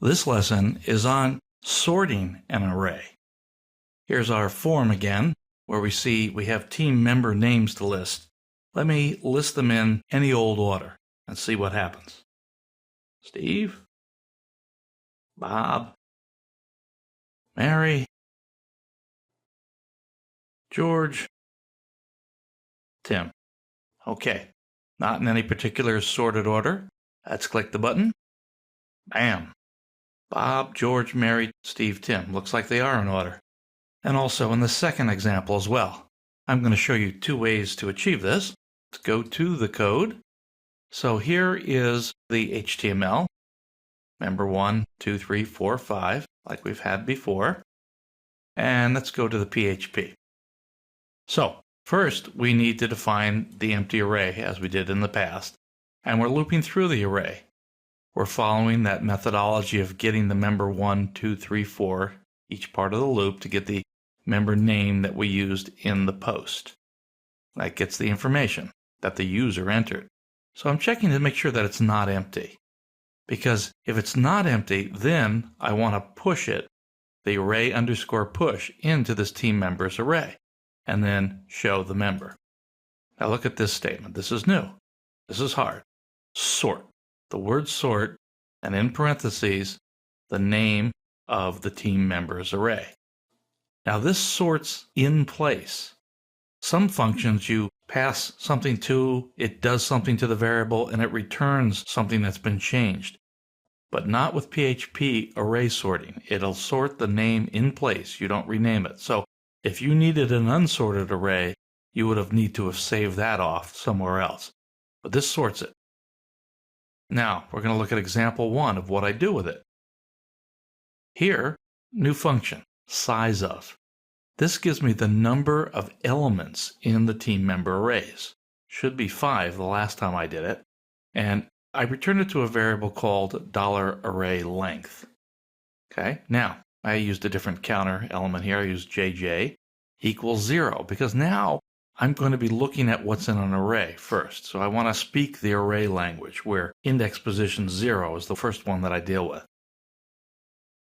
This lesson is on sorting an array. Here's our form again, where we see we have team member names to list. Let me list them in any old order and see what happens. Steve, Bob, Mary, George, Tim. Okay, not in any particular sorted order. Let's click the button. Bam! Bob, George, Mary, Steve, Tim. Looks like they are in order. And also in the second example as well. I'm going to show you two ways to achieve this. Let's go to the code. So here is the HTML. Member 1, 2, 3, 4, 5, like we've had before. And let's go to the PHP. So first we need to define the empty array as we did in the past. And we're looping through the array. We're following that methodology of getting the member 1, 2, 3, 4, each part of the loop to get the member name that we used in the post. That gets the information that the user entered. So I'm checking to make sure that it's not empty. Because if it's not empty, then I want to push it, the array underscore push, into this team members array, and then show the member. Now look at this statement. This is new. This is hard. Sort. The word sort, and in parentheses, the name of the team members array. Now this sorts in place. Some functions you pass something to, it does something to the variable, and it returns something that's been changed. But not with PHP array sorting. It'll sort the name in place. You don't rename it. So if you needed an unsorted array, you would have need to have saved that off somewhere else. But this sorts it. Now, we're going to look at example 1 of what I do with it. Here, new function, size of. This gives me the number of elements in the team member arrays. Should be 5 the last time I did it. And I returned it to a variable called $array_length. Okay, now, I used a different counter element here. I used JJ equals 0 because now I'm going to be looking at what's in an array first. So I want to speak the array language where index position 0 is the first one that I deal with.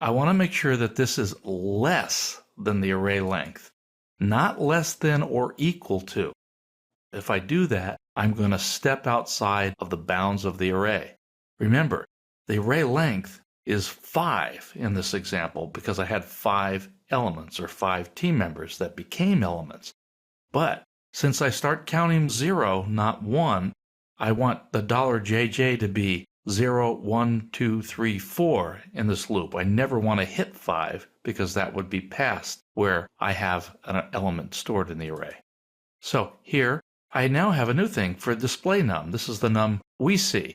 I want to make sure that this is less than the array length, not less than or equal to. If I do that, I'm going to step outside of the bounds of the array. Remember, the array length is 5 in this example because I had 5 elements or 5 team members that became elements. But since I start counting 0, not 1, I want the $JJ to be 0, 1, 2, 3, 4 in this loop. I never want to hit 5 because that would be past where I have an element stored in the array. So here, I now have a new thing for display num. This is the num we see.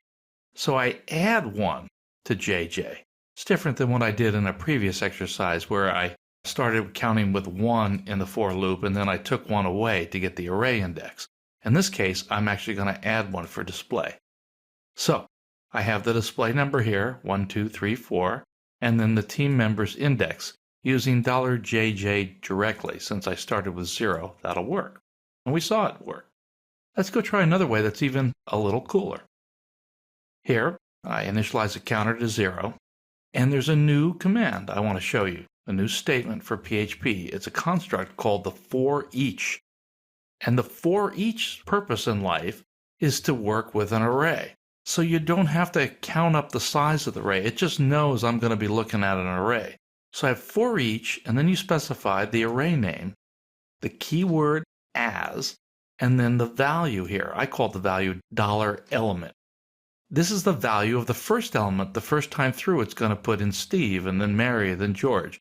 So I add 1 to JJ. It's different than what I did in a previous exercise where I started counting with 1 in the for loop and then I took 1 away to get the array index. In this case, I'm actually going to add 1 for display. So I have the display number here, 1, 2, 3, 4, and then the team members index using $JJ directly. Since I started with 0, that'll work. And we saw it work. Let's go try another way that's even a little cooler. Here, I initialize a counter to 0, and there's a new command I want to show you. A new statement for PHP. It's a construct called the for each. And the for each purpose in life is to work with an array. So you don't have to count up the size of the array. It just knows I'm going to be looking at an array. So I have for each, and then you specify the array name, the keyword as, and then the value here. I call the value $element. This is the value of the first element. The first time through, it's going to put in Steve, and then Mary, then George.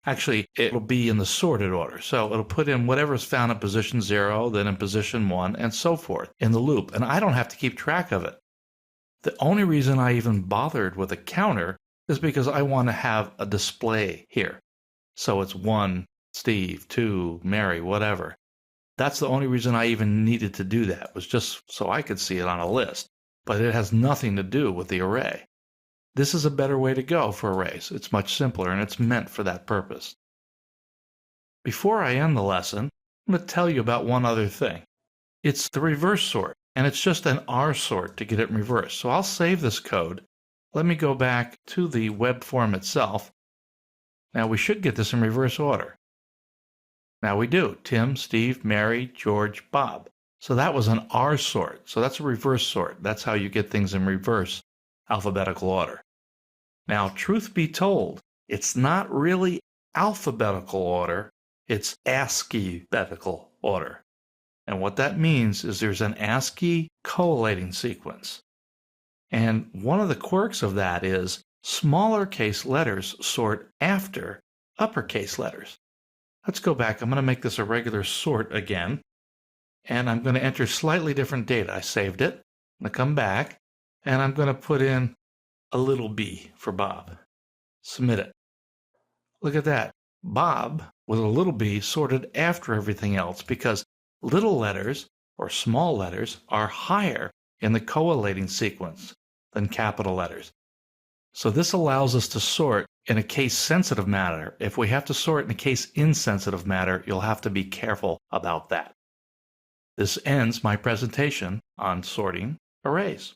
Actually, it'll be in the sorted order. So it'll put in whatever is found in position 0, then in position 1, and so forth in the loop. And I don't have to keep track of it. The only reason I even bothered with a counter is because I want to have a display here. So it's 1, Steve, 2, Mary, whatever. That's the only reason I even needed to do that, was just so I could see it on a list. But it has nothing to do with the array. This is a better way to go for arrays. It's much simpler and it's meant for that purpose. Before I end the lesson, I'm going to tell you about one other thing. It's the reverse sort, and it's just an R sort to get it reversed. So I'll save this code let me go back to the web form itself. Now we should get this in reverse order. Now we do. Tim, Steve, Mary, George, Bob. So that was an R sort. So that's a reverse sort. That's how you get things in reverse alphabetical order. Now, truth be told, it's not really alphabetical order. It's ASCII-betical order. And what that means is there's an ASCII collating sequence. And one of the quirks of that is smaller case letters sort after uppercase letters. Let's go back. I'm going to make this a regular sort again. And I'm going to enter slightly different data. I saved it. I'm going to come back, and I'm going to put in a little b for Bob. Submit it. Look at that. Bob, with a little b, sorted after everything else because little letters or small letters are higher in the collating sequence than capital letters. So this allows us to sort in a case-sensitive manner. If we have to sort in a case-insensitive manner, you'll have to be careful about that. This ends my presentation on sorting arrays.